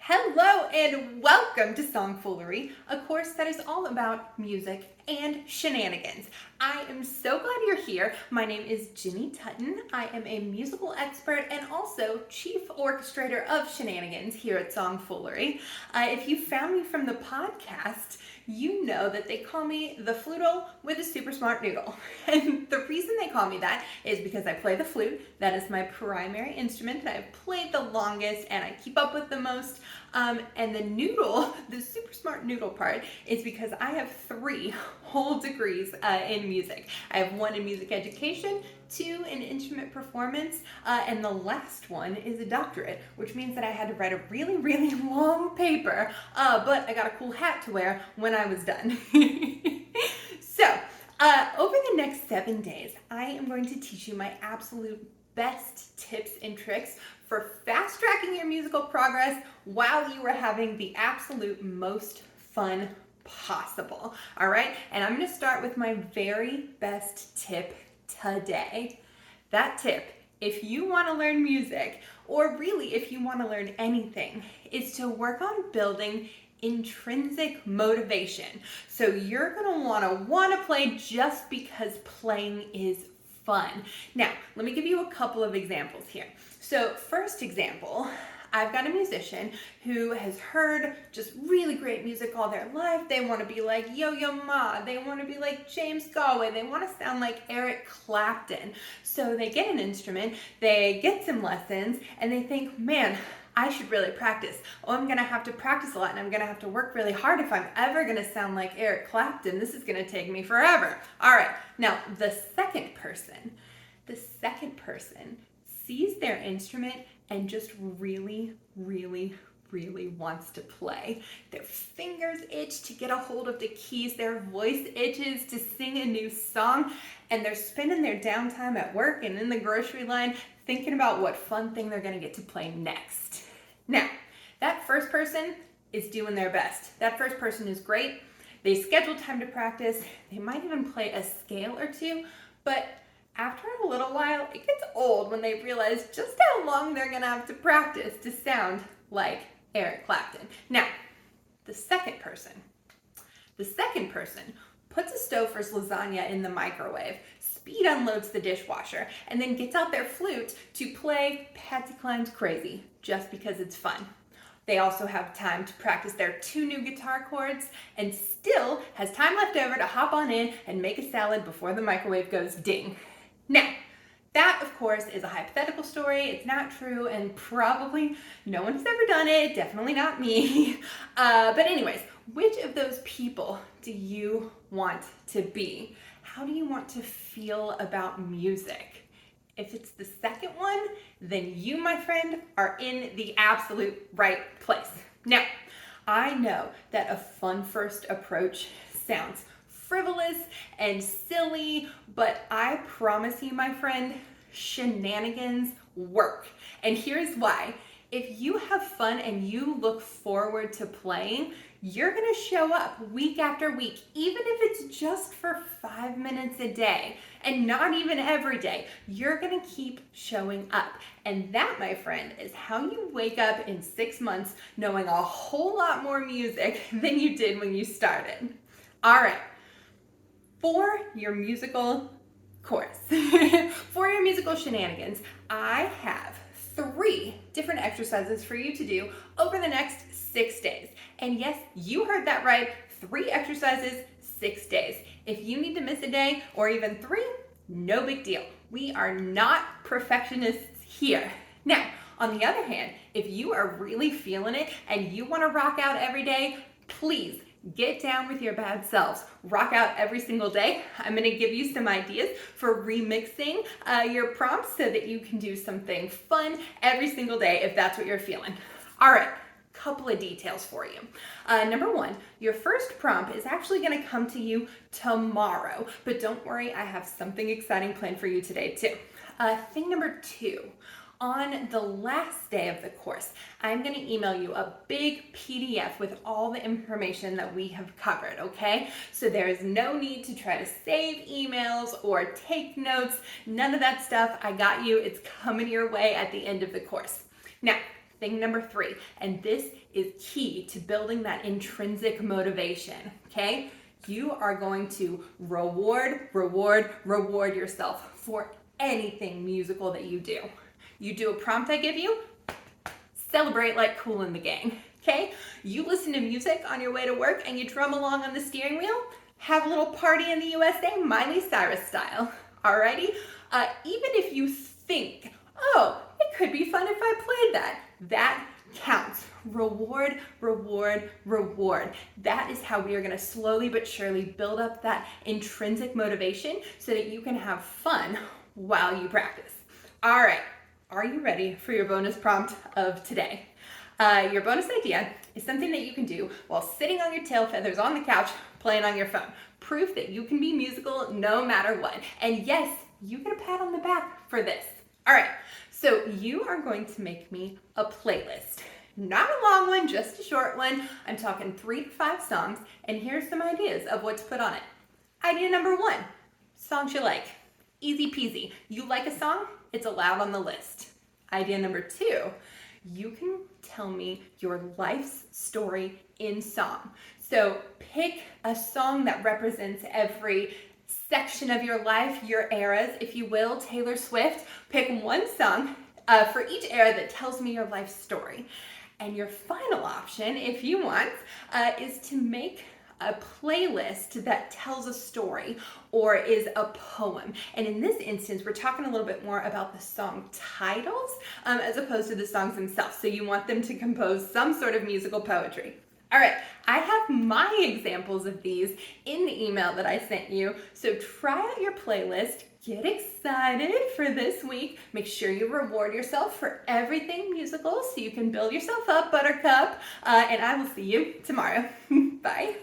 Hello and welcome to Songfoolery, a course that is all about music and shenanigans. I am so glad you're here. My name is Ginny Tutton. I am a musical expert and also chief orchestrator of shenanigans here at Songfoolery. If you found me from the podcast, you know that they call me the Fluteal with a super smart noodle. And the reason they call me that is because I play the flute. That is my primary instrument that I've played the longest and I keep up with the most. And the noodle, the super smart noodle part, is because I have 3 whole degrees in music. I have 1 in music education, 2 in instrument performance, and the last one is a doctorate, which means that I had to write a really, really long paper, but I got a cool hat to wear when I was done. So, over the next 7 days, I am going to teach you my absolute best tips and tricks for fast tracking your musical progress while you are having the absolute most fun possible. All right, and I'm going to start with my very best tip today. That tip, if you want to learn music, or really if you want to learn anything, is to work on building intrinsic motivation. So you're going to want to play just because playing is fun. Now, let me give you a couple of examples here. So first example, I've got a musician who has heard just really great music all their life. They want to be like Yo-Yo Ma. They want to be like James Galway. They want to sound like Eric Clapton. So they get an instrument, they get some lessons, and they think, man, I should really practice. Oh, I'm going to have to practice a lot and I'm going to have to work really hard if I'm ever going to sound like Eric Clapton. This is going to take me forever. All right. Now, the second person sees their instrument and just really, really, really wants to play. Their fingers itch to get a hold of the keys. Their voice itches to sing a new song. And they're spending their downtime at work and in the grocery line thinking about what fun thing they're going to get to play next. Now, that first person is doing their best. That first person is great. They schedule time to practice. They might even play a scale or 2, but after a little while, it gets old when they realize just how long they're going to have to practice to sound like Eric Clapton. Now, the second person puts a Stouffer's lasagna in the microwave, speed unloads the dishwasher, and then gets out their flute to play Patsy Cline's Crazy just because it's fun. They also have time to practice their 2 new guitar chords and still has time left over to hop on in and make a salad before the microwave goes ding. Now, that, of course, is a hypothetical story. It's not true, and probably no one has ever done it. Definitely not me. But anyways, which of those people do you want to be? How do you want to feel about music? If it's the second one, then you, my friend, are in the absolute right place. Now, I know that a fun first approach sounds frivolous and silly, but I promise you, my friend, shenanigans work. And here's why. If you have fun and you look forward to playing, you're going to show up week after week, even if it's just for 5 minutes a day and not even every day. You're going to keep showing up. And that, my friend, is how you wake up in 6 months knowing a whole lot more music than you did when you started. All right. For your musical chorus, for your musical shenanigans, I have 3 different exercises for you to do over the next 6 days. And yes, you heard that right, 3 exercises, 6 days. If you need to miss a day or even 3, no big deal. We are not perfectionists here. Now, on the other hand, if you are really feeling it and you want to rock out every day, please get down with your bad selves. Rock out every single day. I'm going to give you some ideas for remixing your prompts so that you can do something fun every single day if that's what you're feeling. All right, couple of details for you. Number 1, your first prompt is actually going to come to you tomorrow, but don't worry, I have something exciting planned for you today too. Thing number 2. On the last day of the course, I'm going to email you a big PDF with all the information that we have covered, okay? So there is no need to try to save emails or take notes. None of that stuff. I got you. It's coming your way at the end of the course. Now, thing number 3, and this is key to building that intrinsic motivation, okay? You are going to reward yourself for anything musical that you do. You do a prompt I give you, celebrate like Kool and the Gang, okay? You listen to music on your way to work and you drum along on the steering wheel, have a little party in the USA, Miley Cyrus style, alrighty? Even if you think, oh, it could be fun if I played that counts. Reward. That is how we are going to slowly but surely build up that intrinsic motivation so that you can have fun while you practice. All right, are you ready for your bonus prompt of today? Your bonus idea is something that you can do while sitting on your tail feathers on the couch playing on your phone. Proof that you can be musical no matter what. And yes, you get a pat on the back for this. All right, so you are going to make me a playlist. Not a long one, just a short one. I'm talking 3 to 5 songs, and here's some ideas of what to put on it. Idea number 1, songs you like. Easy peasy. You like a song, it's allowed on the list. Idea number 2, you can tell me your life's story in song. So pick a song that represents every section of your life, your eras, if you will. Taylor Swift, pick one song for each era that tells me your life story. And your final option, if you want, is to make a playlist that tells a story or is a poem. And in this instance, we're talking a little bit more about the song titles as opposed to the songs themselves. So you want them to compose some sort of musical poetry. All right, I have my examples of these in the email that I sent you. So try out your playlist, get excited for this week. Make sure you reward yourself for everything musical so you can build yourself up, Buttercup. And I will see you tomorrow. Bye.